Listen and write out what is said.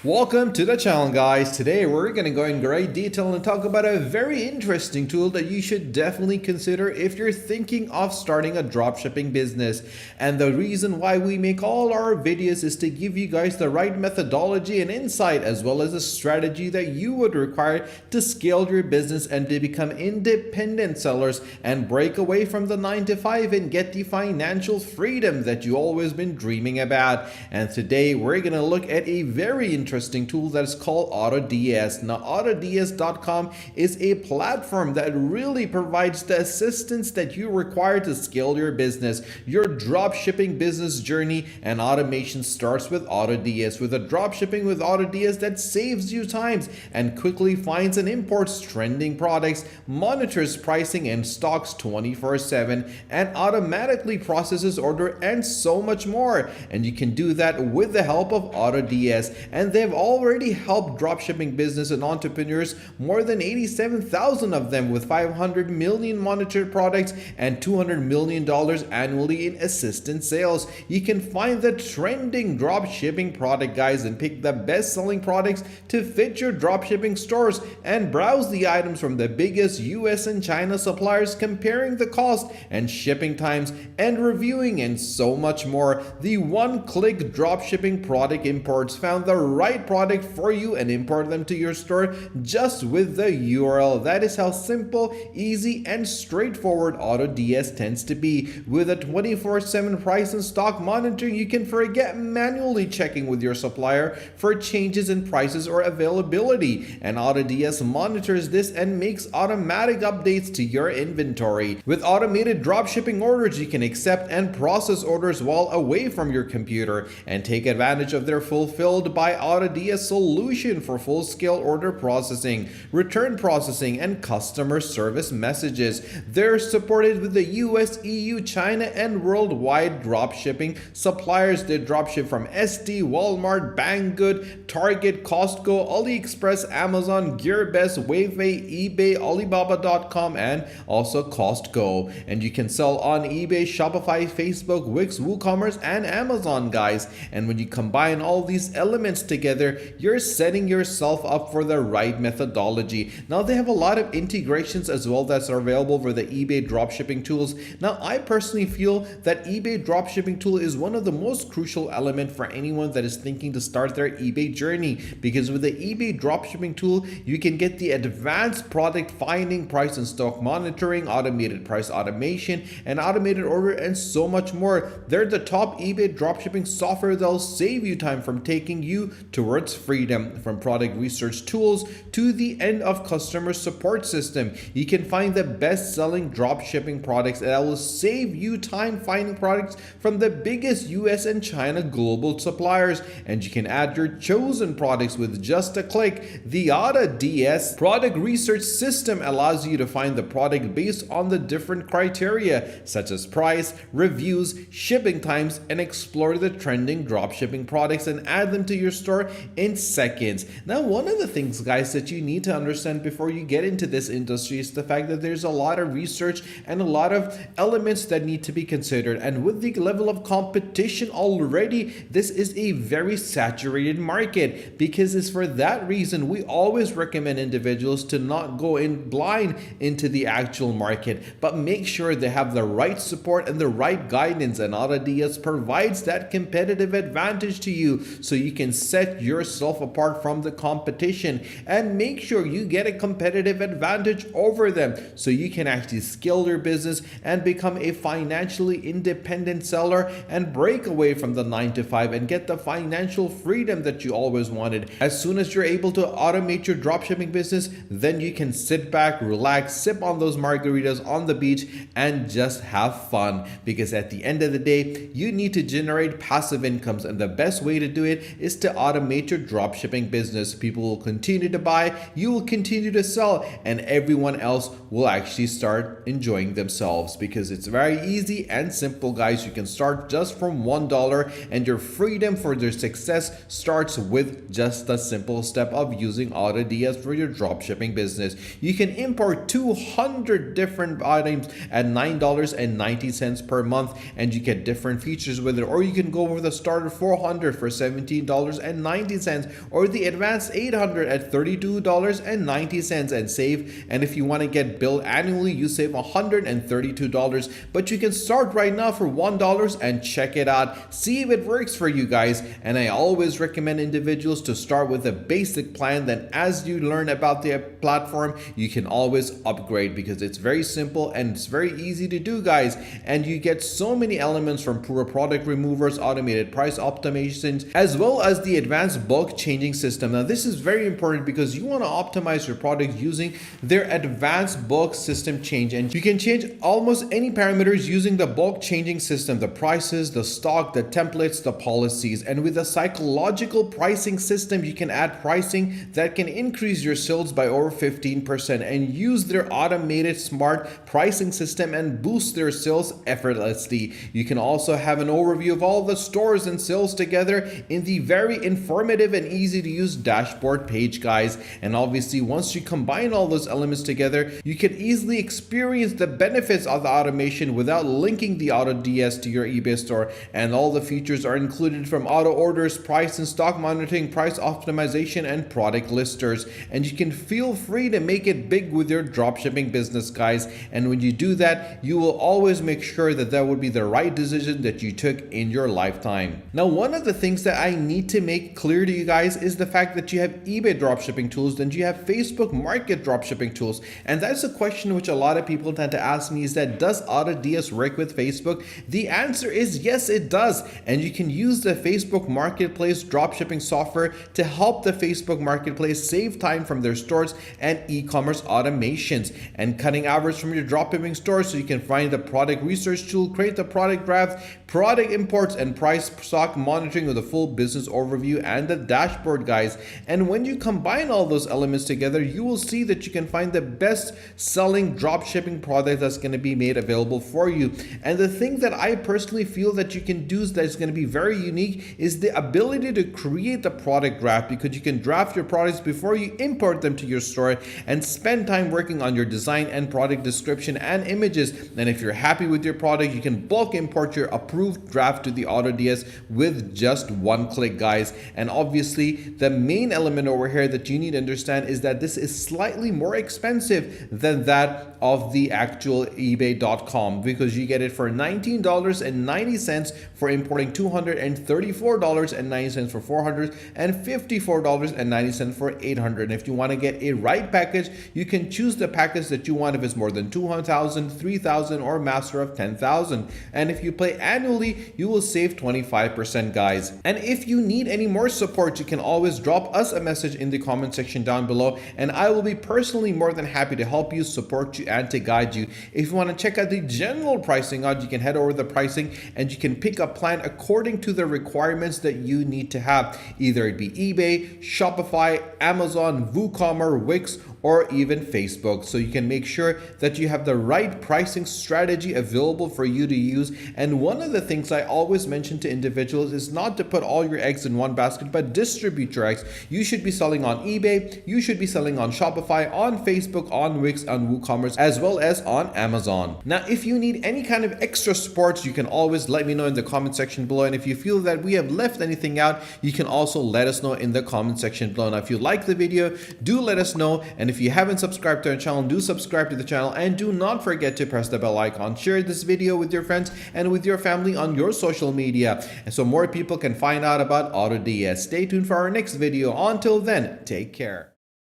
Welcome to the channel, guys. Today we're going to go in great detail and talk about a very interesting tool that you should definitely consider if you're thinking of starting a dropshipping business. And the reason why we make all our videos is to give you guys the right methodology and insight, as well as a strategy that you would require to scale your business and to become independent sellers and break away from the 9-to-5 and get the financial freedom that you always been dreaming about. And today we're going to look at a very interesting tool that is called AutoDS. Now, AutoDS.com is a platform that really provides the assistance that you require to scale your business, your dropshipping business journey, and automation starts with AutoDS. With a dropshipping with AutoDS that saves you times and quickly finds and imports trending products, monitors pricing and stocks 24/7, and automatically processes order and so much more. And you can do that with the help of AutoDS. And they've already helped dropshipping business and entrepreneurs, more than 87,000 of them, with 500 million monitored products and $200 million annually in assistant sales. You can find the trending dropshipping product guides and pick the best selling products to fit your dropshipping stores, and browse the items from the biggest US and China suppliers, comparing the cost and shipping times and reviewing and so much more. The one-click dropshipping product imports found the right product for you and import them to your store just with the URL. That is how simple, easy, and straightforward AutoDS tends to be. With a 24/7 price and stock monitoring, you can forget manually checking with your supplier for changes in prices or availability, and AutoDS monitors this and makes automatic updates to your inventory. With automated dropshipping orders, you can accept and process orders while away from your computer and take advantage of their fulfilled by AutoDS solution for full-scale order processing, return processing, and customer service messages. They're supported with the US, EU, China, and worldwide dropshipping suppliers. They dropship from SD, Walmart, Banggood, Target, Costco, AliExpress, Amazon, GearBest, Wayfair, eBay, Alibaba.com, and also Costco. And you can sell on eBay, Shopify, Facebook, Wix, WooCommerce, and Amazon, guys. And when you combine all these elements together, you're setting yourself up for the right methodology. Now, they have a lot of integrations as well that's available for the eBay dropshipping tools. Now, I personally feel that eBay dropshipping tool is one of the most crucial elements for anyone that is thinking to start their eBay journey, because with the eBay dropshipping tool, you can get the advanced product finding, price and stock monitoring, automated price automation, and automated order, and so much more. They're the top eBay dropshipping software that'll save you time from taking you towards freedom. From product research tools to the end of customer support system, you can find the best-selling dropshipping products that will save you time finding products from the biggest US and China global suppliers, and you can add your chosen products with just a click. The AutoDS product research system allows you to find the product based on the different criteria such as price, reviews, shipping times, and explore the trending dropshipping products and add them to your store in seconds. Now, one of the things, guys, that you need to understand before you get into this industry is the fact that there's a lot of research and a lot of elements that need to be considered. And with the level of competition already, this is a very saturated market. Because it's for that reason we always recommend individuals to not go in blind into the actual market, but make sure they have the right support and the right guidance. And AutoDS provides that competitive advantage to you, so you can set yourself apart from the competition and make sure you get a competitive advantage over them, so you can actually scale your business and become a financially independent seller and break away from the 9-to-5 and get the financial freedom that you always wanted. As soon as you're able to automate your dropshipping business, then you can sit back, relax, sip on those margaritas on the beach, and just have fun. Because at the end of the day, you need to generate passive incomes, and the best way to do it is to automate your dropshipping business. People will continue to buy, you will continue to sell, and everyone else will actually start enjoying themselves, because it's very easy and simple, guys. You can start just from $1, and your freedom for their success starts with just a simple step of using AutoDS for your dropshipping business. You can import 200 different items at $9.90 per month, and you get different features with it. Or you can go with a starter 400 for $17.90. $32.90, or the advanced 800 at $32.90 and save. And if you want to get billed annually, you save $132. But you can start right now for $1 and check it out. See if it works for you guys. And I always recommend individuals to start with a basic plan. Then as you learn about the platform, you can always upgrade, because it's very simple and it's very easy to do, guys. And you get so many elements from poor product removers, automated price optimizations, as well as the advanced bulk changing system. Now this is very important because you want to optimize your product using their advanced bulk system change, and you can change almost any parameters using the bulk changing system: the prices, the stock, the templates, the policies. And with a psychological pricing system, you can add pricing that can increase your sales by over 15% and use their automated smart pricing system and boost their sales effortlessly. You can also have an overview of all the stores and sales together in the very informative and easy to use dashboard page, guys. And obviously, once you combine all those elements together, you can easily experience the benefits of the automation without linking the AutoDS to your eBay store. And all the features are included, from auto orders, price and stock monitoring, price optimization, and product listers. And you can feel free to make it big with your dropshipping business, guys. And when you do that, you will always make sure that that would be the right decision that you took in your lifetime. Now, one of the things that I need to make clear to you guys is the fact that you have eBay dropshipping tools, and you have Facebook Market dropshipping tools. And that's a question which a lot of people tend to ask me, is that does AutoDS work with Facebook? The answer is yes, it does. And you can use the Facebook Marketplace dropshipping software to help the Facebook Marketplace save time from their stores and e-commerce automations, and cutting hours from your dropshipping store, so you can find the product research tool, create the product draft, product imports, and price stock monitoring with a full business overview and the dashboard, guys. And when you combine all those elements together, you will see that you can find the best selling dropshipping product that's going to be made available for you. And the thing that I personally feel that you can do that is going to be very unique is the ability to create the product draft, because you can draft your products before you import them to your store and spend time working on your design and product description and images. And if you're happy with your product, you can bulk import your approved draft to the AutoDS with just one click, guys. And obviously, the main element over here that you need to understand is that this is slightly more expensive than that of the actual eBay.com, because you get it for $19.90 for importing, $234.90 for 400, and $54.90 for 800. And if you want to get a right package, you can choose the package that you want if it's more than 200,000, 3,000, or master of 10,000. And if you pay annually, you will save 25%, guys. And if you need any more support, you can always drop us a message in the comment section down below, and I will be personally more than happy to help you, support you, and to guide you. If you want to check out the general pricing out, you can head over the pricing and you can pick a plan according to the requirements that you need to have. Either it be eBay, Shopify, Amazon, WooCommerce, Wix, or even Facebook. So you can make sure that you have the right pricing strategy available for you to use. And one of the things I always mention to individuals is not to put all your eggs in one basket, but distribute your eggs. You should be selling on eBay, you should be selling on Shopify, on Facebook, on Wix, on WooCommerce, as well as on Amazon. Now, if you need any kind of extra support, you can always let me know in the comment section below. And if you feel that we have left anything out, you can also let us know in the comment section below. Now, if you like the video, do let us know. And if you haven't subscribed to our channel, do subscribe to the channel, and do not forget to press the bell icon. Share this video with your friends and with your family on your social media, and so more people can find out about AutoDS. Stay tuned for our next video. Until then, take care.